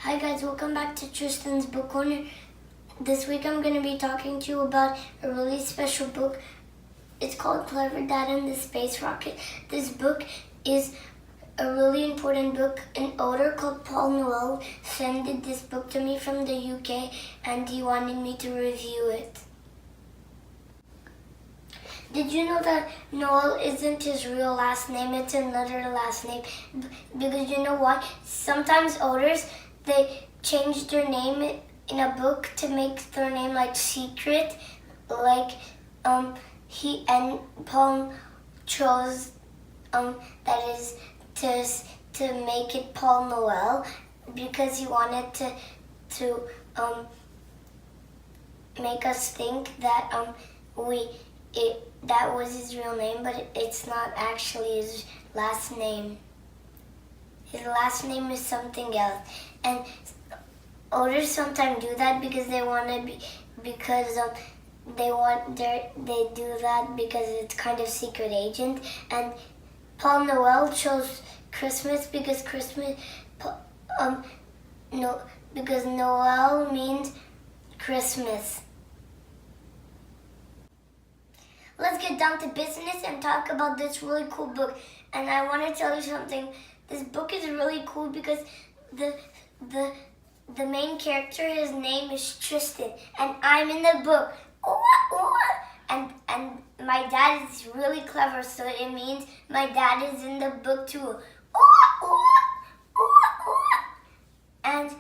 Hi guys, welcome back to Tristan's Book Corner. This week I'm going to be talking to you about a really special book. It's called Clever Dad and the Space Rocket. This book is a really important book. An author called Paul Noël sent this book to me from the UK and he wanted me to review it. Did you know that Noël isn't his real last name? It's another last name. Because you know why? Sometimes authors, they change their name in a book to make their name like secret. Like Paul chose that is to make it Paul Noël because he wanted to make us think that that was his real name, but it's not actually his last name. His last name is something else. And authors sometimes do that because they want to be, because they do that because it's kind of secret agent. And Paul Noël chose Christmas because because Noël means Christmas. Let's get down to business and talk about this really cool book. And I want to tell you something. This book is really cool because the main character, his name is Tristan, and I'm in the book. And my dad is really clever, so it means my dad is in the book too. And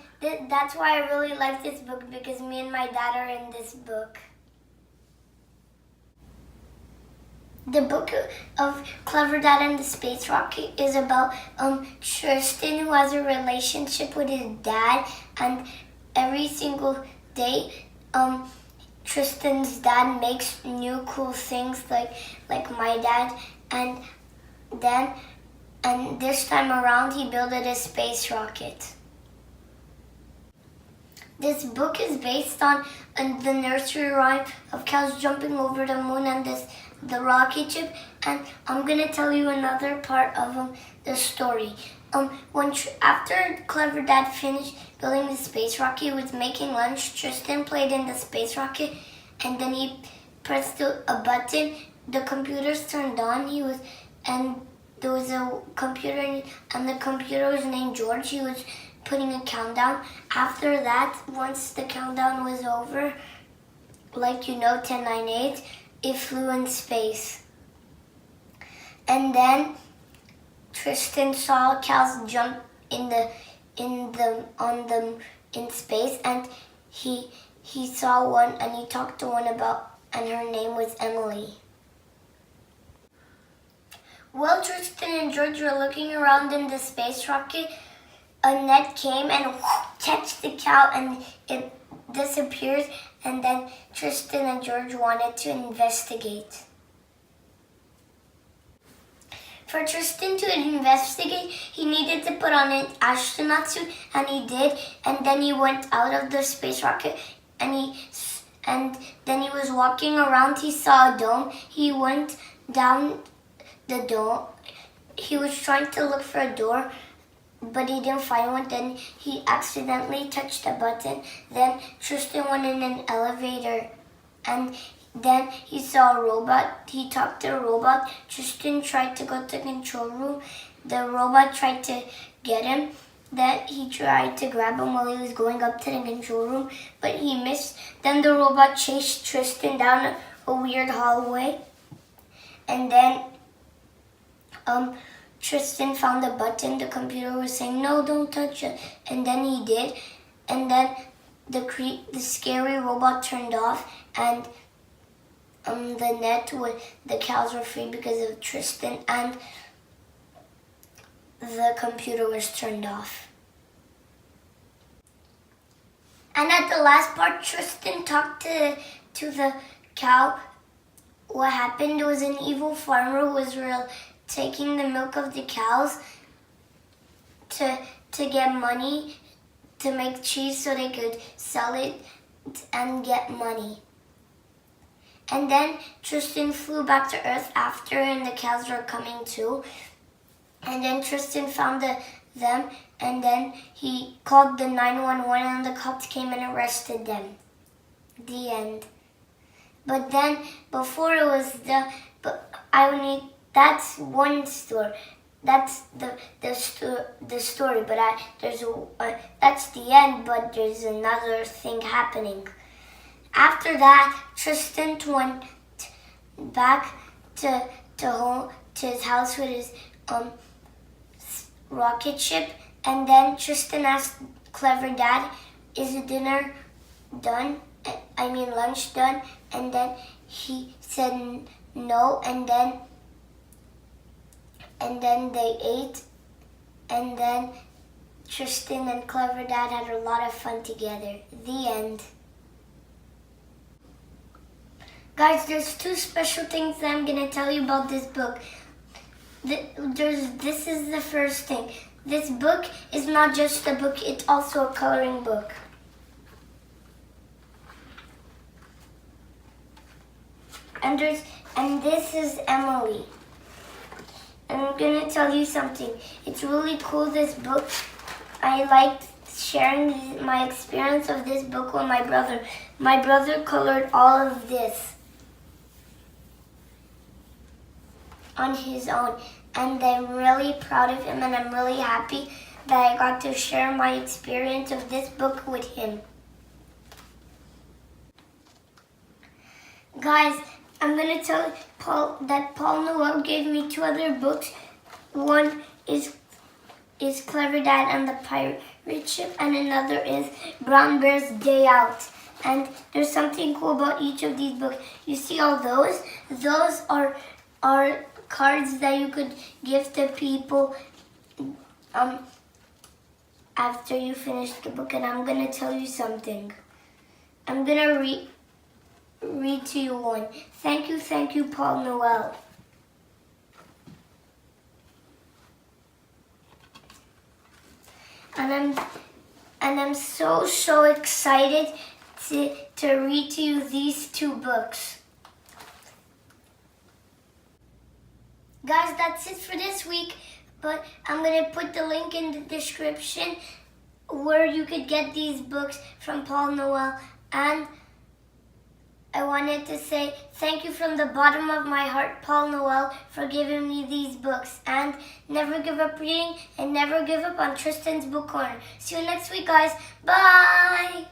that's why I really like this book, because me and my dad are in this book. The book of Clever Dad and the Space Rocket is about Tristan, who has a relationship with his dad, and every single day Tristan's dad makes new cool things like my dad, and this time around he built a space rocket. This book is based on the nursery rhyme of cows jumping over the moon and the rocket ship, and I'm gonna tell you another part of the story. After Clever Dad finished building the space rocket, he was making lunch. Tristan played in the space rocket, and then he pressed a button. The computers turned on. There was a computer, and the computer was named George. He was putting a countdown. After that, once the countdown was over, 10, 9, 8. It flew in space. And then Tristan saw cows jump in space, and he saw one, and he talked to one and her name was Emily. While Tristan and George were looking around in the space rocket, a net came and touched the cow, and it disappeared. And then Tristan and George wanted to investigate. For Tristan to investigate, he needed to put on an astronaut suit, and he did. And then he went out of the space rocket, and then he was walking around. He saw a dome. He went down the dome. He was trying to look for a door, but he didn't find one. Then he accidentally touched a button. Then Tristan went in an elevator, and then he saw a robot. He talked to the robot. Tristan tried to go to the control room. The robot tried to get him. Then he tried to grab him while he was going up to the control room, but he missed. Then the robot chased Tristan down a weird hallway, and then Tristan found a button. The computer was saying, "No, don't touch it." And then he did. And then the scary robot turned off, and the cows were free because of Tristan, and the computer was turned off. And at the last part, Tristan talked to the cow. What happened was an evil farmer who was taking the milk of the cows to get money to make cheese so they could sell it and get money. And then Tristan flew back to Earth after, and the cows were coming too. And then Tristan found them, and then he called the 911 and the cops came and arrested them. The end. But then, before it was that's one story. That's the story, but that's the end, but there's another thing happening. After that, Tristan went back to his house with his rocket ship, and then Tristan asked Clever Dad, "Is the dinner done? Lunch done?" And then he said no, and then they ate, and then Tristan and Clever Dad had a lot of fun together. The end. Guys, there's two special things that I'm going to tell you about this book. This is the first thing. This book is not just a book, it's also a coloring book. And this is Emily. And I'm going to tell you something. It's really cool, this book. I liked sharing my experience of this book with my brother. My brother colored all of this on his own. And I'm really proud of him, and I'm really happy that I got to share my experience of this book with him. Guys, I'm going to tell Paul Noël gave me two other books. One is Clever Dad and the Pirate Ship, and another is Brown Bear's Day Out. And there's something cool about each of these books. You see all those? Those are cards that you could give to people after you finish the book. And I'm going to tell you something. I'm going to read to you one. Thank you, Paul Noël. And I'm so excited to read to you these two books. Guys, that's it for this week, but I'm going to put the link in the description where you could get these books from Paul Noël. And I wanted to say thank you from the bottom of my heart, Paul Noël, for giving me these books. And never give up reading and never give up on Tristan's Book Corner. See you next week, guys. Bye!